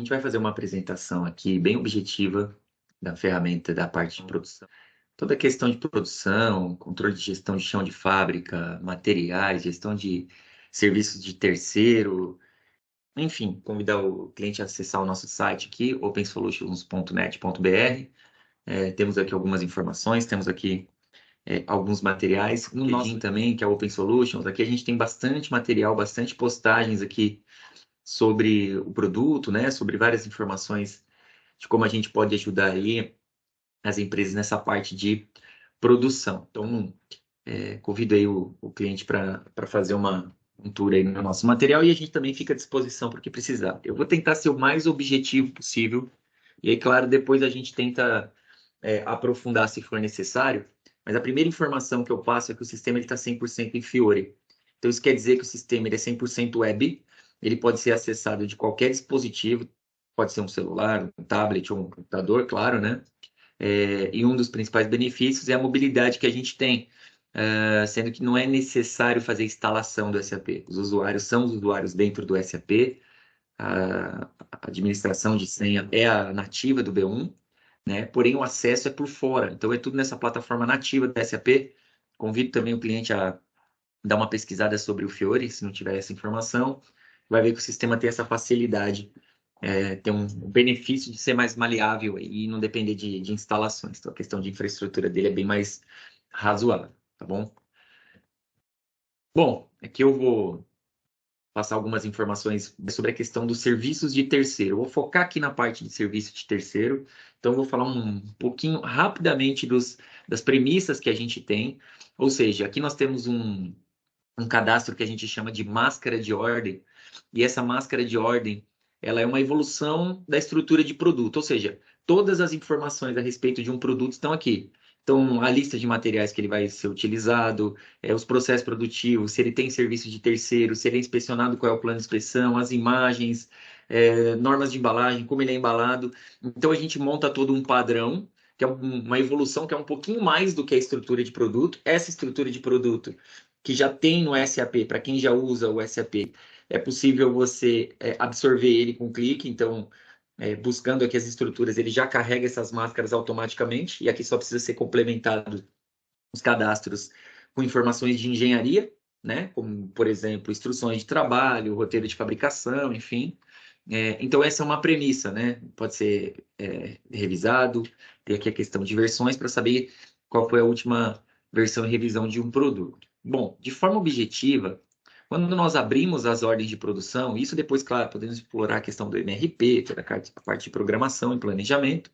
gente vai fazer uma apresentação aqui bem objetiva da ferramenta da parte de produção. Toda a questão de produção, controle de gestão de chão de fábrica, materiais, gestão de serviços de terceiro, enfim, convidar o cliente a acessar o nosso site aqui, opensolutions.net.br. Temos aqui algumas informações, temos aqui alguns materiais. No nosso também, que é o Open Solutions, aqui a gente tem bastante material, bastante postagens aqui sobre o produto, né? Sobre várias informações de como a gente pode ajudar aí as empresas nessa parte de produção. Então, convido aí o cliente para fazer um tour aí no nosso material e a gente também fica à disposição para o que precisar. Eu vou tentar ser o mais objetivo possível e aí, claro, depois a gente tenta aprofundar se for necessário, mas a primeira informação que eu passo é que o sistema está 100% em Fiori. Então, isso quer dizer que o sistema ele é 100% web, ele pode ser acessado de qualquer dispositivo, pode ser um celular, um tablet ou um computador, claro, né? E um dos principais benefícios é a mobilidade que a gente tem, sendo que não é necessário fazer instalação do SAP. Os usuários são os usuários dentro do SAP, a administração de senha é a nativa do B1, né? Porém, o acesso é por fora. Então, é tudo nessa plataforma nativa da SAP. Convido também o cliente a dar uma pesquisada sobre o Fiori, se não tiver essa informação. Vai ver que o sistema tem essa facilidade, tem um benefício de ser mais maleável e não depender de instalações. Então, a questão de infraestrutura dele é bem mais razoável, tá bom? Bom, aqui eu vou passar algumas informações sobre a questão dos serviços de terceiro. Eu vou focar aqui na parte de serviço de terceiro, então eu vou falar um pouquinho rapidamente das premissas que a gente tem, ou seja, aqui nós temos um cadastro que a gente chama de máscara de ordem, e essa máscara de ordem, ela é uma evolução da estrutura de produto, ou seja, todas as informações a respeito de um produto estão aqui. Então, a lista de materiais que ele vai ser utilizado, os processos produtivos, se ele tem serviço de terceiro, se ele é inspecionado, qual é o plano de inspeção, as imagens, normas de embalagem, como ele é embalado. Então, a gente monta todo um padrão, que é uma evolução que é um pouquinho mais do que a estrutura de produto. Essa estrutura de produto que já tem no SAP, para quem já usa o SAP, é possível você absorver ele com clique, então buscando aqui as estruturas, ele já carrega essas máscaras automaticamente, e aqui só precisa ser complementado os cadastros com informações de engenharia, né? Como, por exemplo, instruções de trabalho, roteiro de fabricação, enfim. Então, essa é uma premissa, né? Pode ser revisado, tem aqui a questão de versões para saber qual foi a última versão e revisão de um produto. Bom, de forma objetiva, quando nós abrimos as ordens de produção, isso depois, claro, podemos explorar a questão do MRP, toda a parte de programação e planejamento.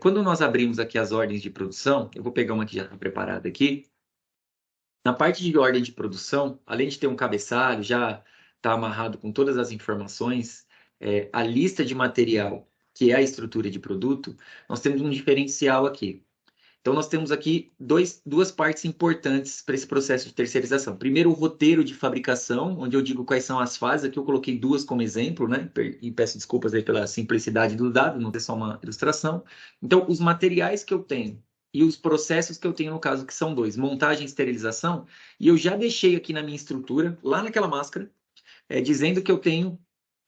Quando nós abrimos aqui as ordens de produção, eu vou pegar uma que já está preparada aqui. Na parte de ordem de produção, além de ter um cabeçalho, já está amarrado com todas as informações, a lista de material, que é a estrutura de produto, nós temos um diferencial aqui. Então, nós temos aqui duas partes importantes para esse processo de terceirização. Primeiro, o roteiro de fabricação, onde eu digo quais são as fases. Aqui eu coloquei duas como exemplo, né? E peço desculpas aí pela simplicidade do dado, não é só uma ilustração. Então, os materiais que eu tenho e os processos que eu tenho no caso, que são dois, montagem e esterilização, e eu já deixei aqui na minha estrutura, lá naquela máscara, dizendo que eu tenho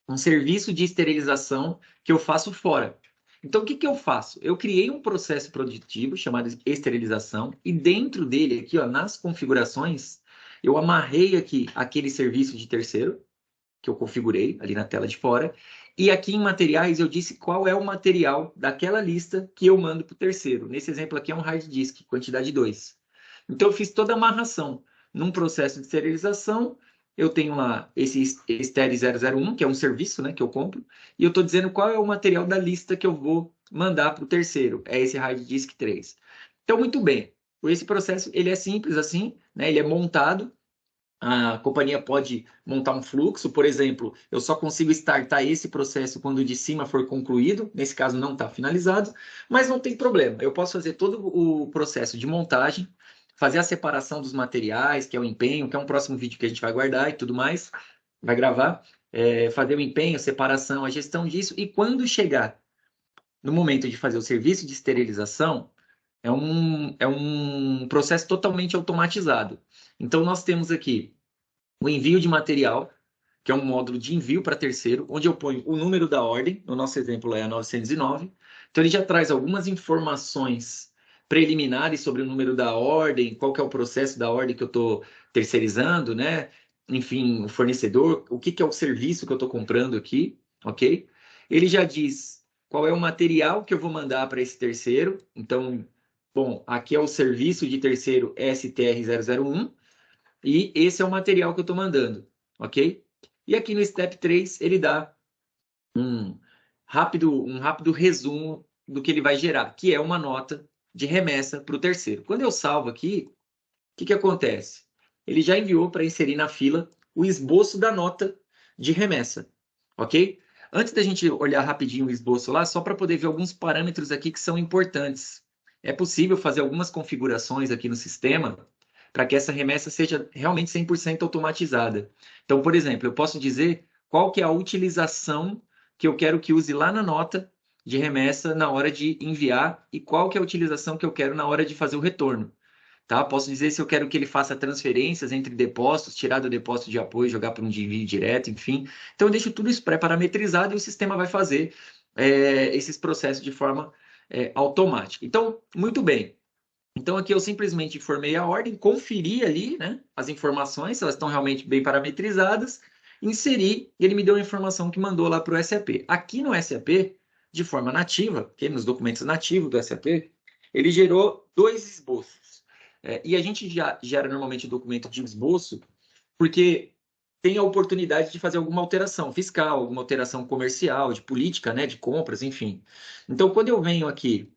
um serviço de esterilização que eu faço fora. Então, o que eu faço? Eu criei um processo produtivo chamado esterilização e dentro dele, aqui, ó, nas configurações, eu amarrei aqui aquele serviço de terceiro que eu configurei ali na tela de fora e aqui em materiais eu disse qual é o material daquela lista que eu mando para o terceiro. Nesse exemplo aqui é um hard disk, quantidade 2. Então, eu fiz toda a amarração num processo de esterilização. Eu tenho lá esse Esteri 001, que é um serviço, né, que eu compro, e eu estou dizendo qual é o material da lista que eu vou mandar para o terceiro. É esse hard disk 3. Então, muito bem. Esse processo ele é simples assim, né, ele é montado. A companhia pode montar um fluxo, por exemplo, eu só consigo startar esse processo quando o de cima for concluído, nesse caso não está finalizado, mas não tem problema. Eu posso fazer todo o processo de montagem, fazer a separação dos materiais, que é o empenho, que é um próximo vídeo que a gente vai guardar e tudo mais, vai gravar, fazer o empenho, separação, a gestão disso, e quando chegar no momento de fazer o serviço de esterilização, é um processo totalmente automatizado. Então, nós temos aqui o envio de material, que é um módulo de envio para terceiro, onde eu ponho o número da ordem, no nosso exemplo é a 909. Então, ele já traz algumas informações preliminares sobre o número da ordem, qual que é o processo da ordem que eu estou terceirizando, né? Enfim, o fornecedor, o que que é o serviço que eu estou comprando aqui, ok? Ele já diz qual é o material que eu vou mandar para esse terceiro. Então, bom, aqui é o serviço de terceiro STR001 e esse é o material que eu estou mandando, ok? E aqui no Step 3 ele dá um rápido resumo do que ele vai gerar, que é uma nota de remessa para o terceiro. Quando eu salvo aqui, o que que acontece? Ele já enviou para inserir na fila o esboço da nota de remessa, ok? Antes da gente olhar rapidinho o esboço lá, só para poder ver alguns parâmetros aqui que são importantes. É possível fazer algumas configurações aqui no sistema para que essa remessa seja realmente 100% automatizada. Então, por exemplo, eu posso dizer qual que é a utilização que eu quero que use lá na nota de remessa na hora de enviar e qual que é a utilização que eu quero na hora de fazer o retorno. Tá? Posso dizer se eu quero que ele faça transferências entre depósitos, tirar do depósito de apoio, jogar para um de envio direto, enfim. Então, eu deixo tudo isso pré-parametrizado e o sistema vai fazer esses processos de forma automática. Então, muito bem. Então, aqui eu simplesmente informei a ordem, conferi ali, né, as informações, se elas estão realmente bem parametrizadas, inseri e ele me deu a informação que mandou lá para o SAP. Aqui no SAP, de forma nativa, okay, nos documentos nativos do SAP, ele gerou 2 esboços. E a gente já gera normalmente o documento de esboço porque tem a oportunidade de fazer alguma alteração fiscal, alguma alteração comercial, de política, né, de compras, enfim. Então, quando eu venho aqui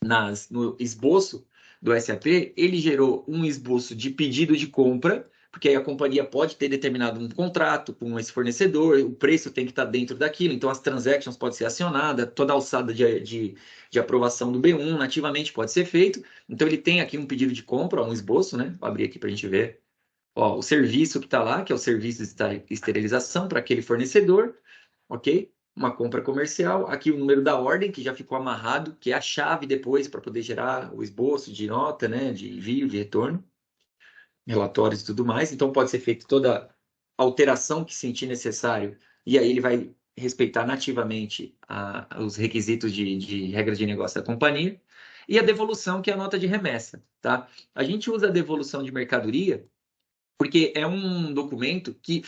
no esboço do SAP, ele gerou um esboço de pedido de compra, porque aí a companhia pode ter determinado um contrato com esse fornecedor, o preço tem que estar dentro daquilo, então as transactions podem ser acionadas, toda a alçada de aprovação do B1 nativamente pode ser feito. Então ele tem aqui um pedido de compra, um esboço, né? Vou abrir aqui para a gente ver. Ó, o serviço que está lá, que é o serviço de esterilização para aquele fornecedor, ok? Uma compra comercial. Aqui o número da ordem, que já ficou amarrado, que é a chave depois para poder gerar o esboço de nota, né? De envio, de retorno, relatórios e tudo mais. Então pode ser feita toda alteração que sentir necessário, e aí ele vai respeitar nativamente os requisitos de regras de negócio da companhia. E a devolução, que é a nota de remessa, tá? A gente usa a devolução de mercadoria porque é um documento que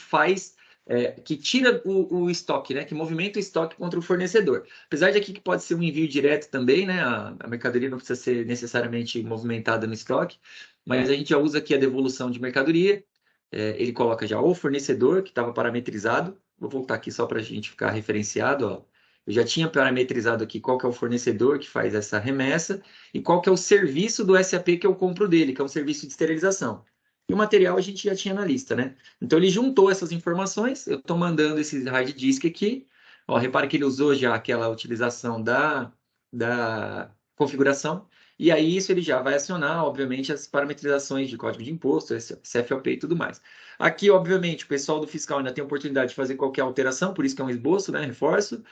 que tira o estoque, né? Que movimenta o estoque contra o fornecedor. Apesar de aqui que pode ser um envio direto também, né? A mercadoria não precisa ser necessariamente movimentada no estoque, mas a gente já usa aqui a devolução de mercadoria. Ele coloca já o fornecedor, que estava parametrizado. Vou voltar aqui só para a gente ficar referenciado, ó. Eu já tinha parametrizado aqui qual que é o fornecedor que faz essa remessa e qual que é o serviço do SAP que eu compro dele, que é um serviço de esterilização. E o material a gente já tinha na lista, né? Então ele juntou essas informações, eu estou mandando esse hard disk aqui. Ó, repara que ele usou já aquela utilização da configuração, e aí isso ele já vai acionar, obviamente, as parametrizações de código de imposto, CFOP e tudo mais. Aqui, obviamente, o pessoal do fiscal ainda tem a oportunidade de fazer qualquer alteração, por isso que é um esboço, né? Reforço,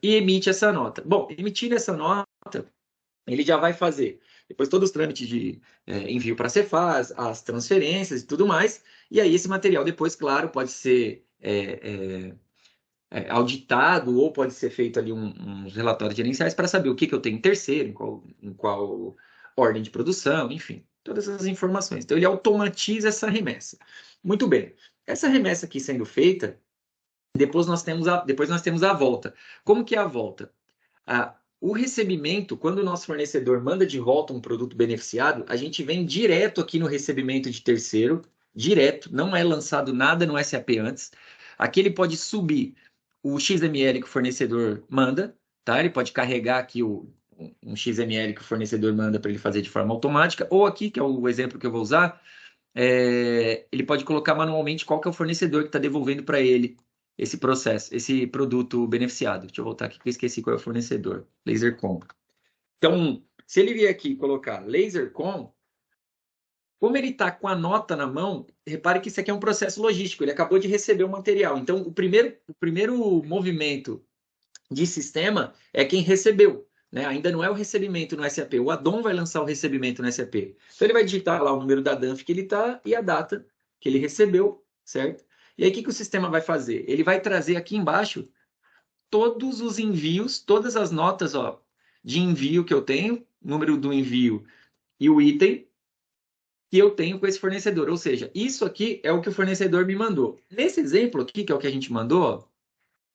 e emite essa nota. Bom, emitindo essa nota, ele já vai fazer depois todos os trâmites de envio para a Cefaz, as transferências e tudo mais, e aí esse material depois, claro, pode ser auditado ou pode ser feito ali uns relatórios gerenciais para saber o que eu tenho em terceiro, em qual ordem de produção, enfim, todas essas informações. Então ele automatiza essa remessa. Muito bem. Essa remessa aqui sendo feita, depois nós temos a volta. Como que é a volta? O recebimento, quando o nosso fornecedor manda de volta um produto beneficiado, a gente vem direto aqui no recebimento de terceiro, direto, não é lançado nada no SAP antes. Aqui ele pode subir o XML que o fornecedor manda, tá? Ele pode carregar aqui um XML que o fornecedor manda para ele fazer de forma automática, ou aqui, que é o exemplo que eu vou usar, ele pode colocar manualmente qual que é o fornecedor que está devolvendo para ele esse processo, esse produto beneficiado. Deixa eu voltar aqui que eu esqueci qual é o fornecedor. Lasercom. Então, se ele vier aqui e colocar Lasercom, como ele está com a nota na mão, repare que isso aqui é um processo logístico, ele acabou de receber o material. Então, o primeiro movimento de sistema é quem recebeu, né? Ainda não é o recebimento no SAP. O addon vai lançar o recebimento no SAP. Então, ele vai digitar lá o número da DANF que ele está e a data que ele recebeu, certo? E aí, o que o sistema vai fazer? Ele vai trazer aqui embaixo todos os envios, todas as notas, ó, de envio que eu tenho, número do envio e o item que eu tenho com esse fornecedor. Ou seja, isso aqui é o que o fornecedor me mandou. Nesse exemplo aqui, que é o que a gente mandou, ó,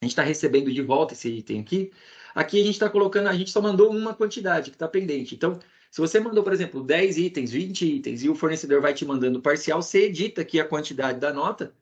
a gente está recebendo de volta esse item aqui. Aqui a gente está colocando, a gente só mandou uma quantidade que está pendente. Então, se você mandou, por exemplo, 10 itens, 20 itens, e o fornecedor vai te mandando parcial, você edita aqui a quantidade da nota,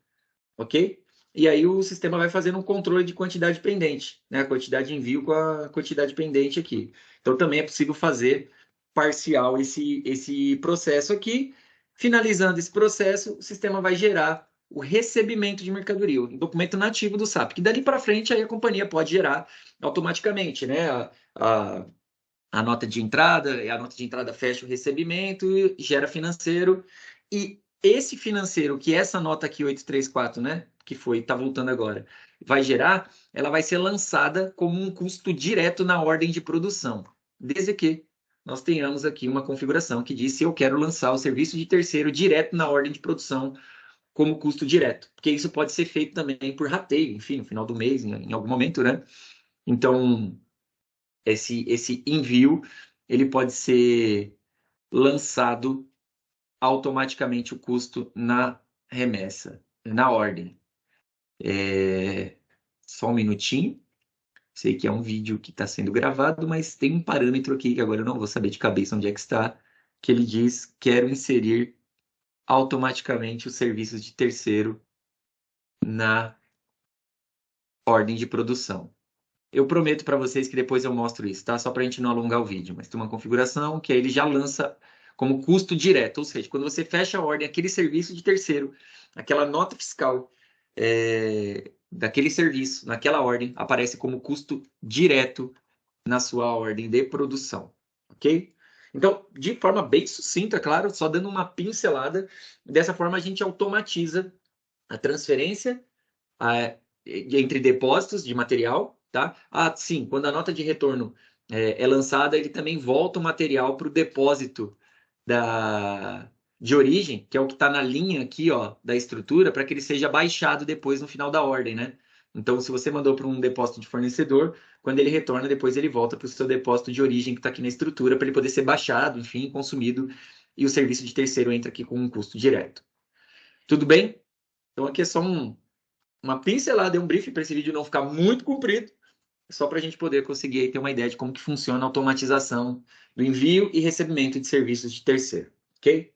ok? E aí o sistema vai fazendo um controle de quantidade pendente, né? A quantidade de envio com a quantidade pendente aqui. Então também é possível fazer parcial esse processo aqui. Finalizando esse processo, o sistema vai gerar o recebimento de mercadoria, o documento nativo do SAP, que dali para frente aí a companhia pode gerar automaticamente, né? A nota de entrada, a nota de entrada fecha o recebimento, gera financeiro, e esse financeiro, que essa nota aqui, 834, né, que foi, tá voltando agora, vai gerar, ela vai ser lançada como um custo direto na ordem de produção, desde que nós tenhamos aqui uma configuração que diz se eu quero lançar o serviço de terceiro direto na ordem de produção como custo direto, porque isso pode ser feito também por rateio, enfim, no final do mês, em algum momento, né? Então, esse envio ele pode ser lançado automaticamente o custo na remessa, na ordem. Só um minutinho. Sei que é um vídeo que está sendo gravado, mas tem um parâmetro aqui que agora eu não vou saber de cabeça onde é que está, que ele diz: quero inserir automaticamente os serviços de terceiro na ordem de produção. Eu prometo para vocês que depois eu mostro isso, tá? Só para a gente não alongar o vídeo, mas tem uma configuração que aí ele já lança como custo direto, ou seja, quando você fecha a ordem, aquele serviço de terceiro, aquela nota fiscal daquele serviço, naquela ordem, aparece como custo direto na sua ordem de produção, ok? Então, de forma bem sucinta, claro, só dando uma pincelada, dessa forma a gente automatiza a transferência entre depósitos de material, tá? Ah, sim, quando a nota de retorno é lançada, ele também volta o material para o depósito de origem, que é o que está na linha aqui, ó, da estrutura, para que ele seja baixado depois no final da ordem, né? Então, se você mandou para um depósito de fornecedor, quando ele retorna, depois ele volta para o seu depósito de origem que está aqui na estrutura, para ele poder ser baixado, enfim, consumido, e o serviço de terceiro entra aqui com um custo direto. Tudo bem? Então, aqui é só uma pincelada, um briefing para esse vídeo não ficar muito comprido, só para a gente poder conseguir aí ter uma ideia de como que funciona a automatização do envio e recebimento de serviços de terceiro, ok?